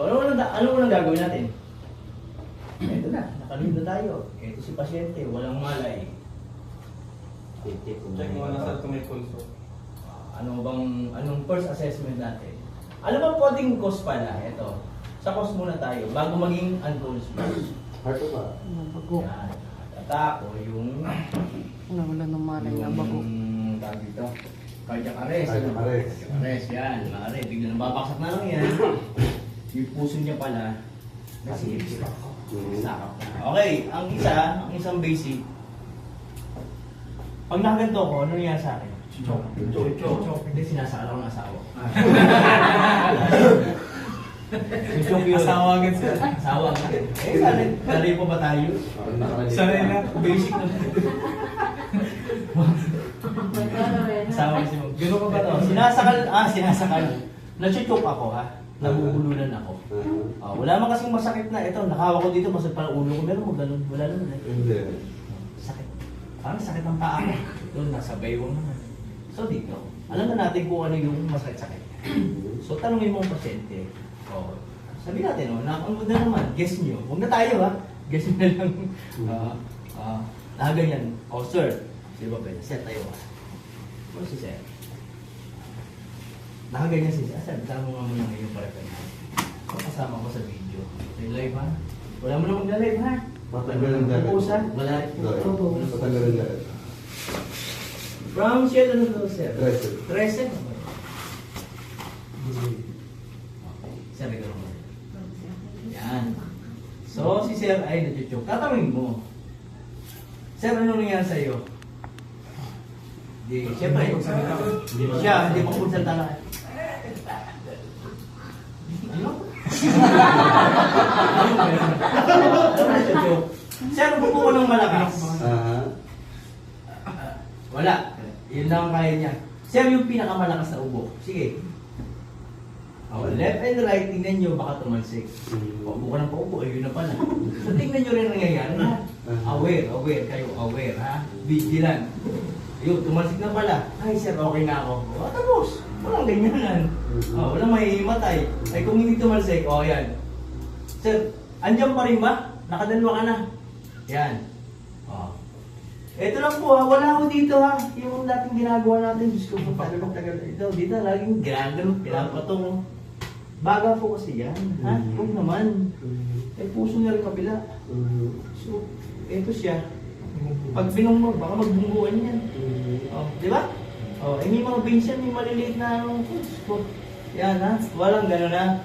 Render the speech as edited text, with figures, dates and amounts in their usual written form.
So, ano unang gagawin natin? Ito na, nakalib na tayo. Ito si pasyente, walang malay. Check mo na sa kung may pulso. Anong first assessment natin? Ano ba pwedeng cause pala? Ito. Sa cause muna tayo, bago maging unconfused. Heart ba? Nabago. Yan. Attack o yung... Wala ng malay na bago. Tawag dito. Cardiac arrest. Cardiac arrest. Cardiac arrest, yan. Maaari, bigla nang babaksak na lang yan. Yung puso niya pala, nasipis. Sakap na. Okay, ang isang basic. Pag nakaganto ko, ano nangyari sa akin? Choke. Hindi, sinasakal ako ng asawa. Choke yun. Asawa agad siya. Asawa nga. Sanay pa ba tayo? Sanay na. Basic na. Asawa kasi mo. Gano'n ko ba to? Sinasakal. Nachuchok ako ha. Nabubulunan ako. Wala man kasing masakit na. Ito, nakawa ko dito. Masakit pa ulo ko. Meron mo ganun. Wala naman eh. Hindi. Sakit. Parang sakit ang paa ko. Doon, nasa baywang naman. So dito, alam na natin kung ano yung masakit-sakit. So tanongin mo ang pasyente. Sabi natin, ang na naman, guess nyo. Huwag na tayo ha. Guess nyo na lang. Nakaganyan. Sir. Di ba pwede? Sir tayo ha. O si Sir. Nakaganyan si Sir. Sir, tama mo nga muna ngayon para ka na. Kasama ko sa video. Yung live ha. Wala mo na magla-live ha. Matanggal ang dagat. Pusa. Wala. Matanggal ang dagat. Brown shell, ano daw, Sir? 13. 13? Sir, ikaw naman. Yan. So, si Sir ay nag-joke. Tatanungin mo. Sir, ano nangyari sa'yo? Siyempre, siya, hindi pa konsulta na. Ano? Sir, buko ko ng malakas. Wala. Yun lang ang kaya niya. Sir, yung pinakamalakas na ubo. Sige. Left and right, tingnan nyo, baka tumalsik. Paupo ka ng paupo, ayun na pala. So, tingnan nyo rin ang nangyayari ha. Aware kayo, aware ha. Vigilant. Yun, tumalsik na pala. Ay, sir, okay na ako. Tapos, walang ganyanan. Walang mahihimatay. Ay, kung hindi tumalsik, yan. Sir, andyan pa rin ba? Nakadalwa ka na. Yan. Ito lang po ha, wala ko dito ha. Yung dating ginagawa natin, Diyos ko, tagal. Ito, dito, laging ginagano, pinapatong. Baga po kasi yan, ha? Huwag naman. Eh, puso niya rin kabila. So, ito siya. Pag binong mo, baka magbungguan yan. Di ba? May mga veins yan, may maliliit na ano. Yan ha, walang gano'n ha.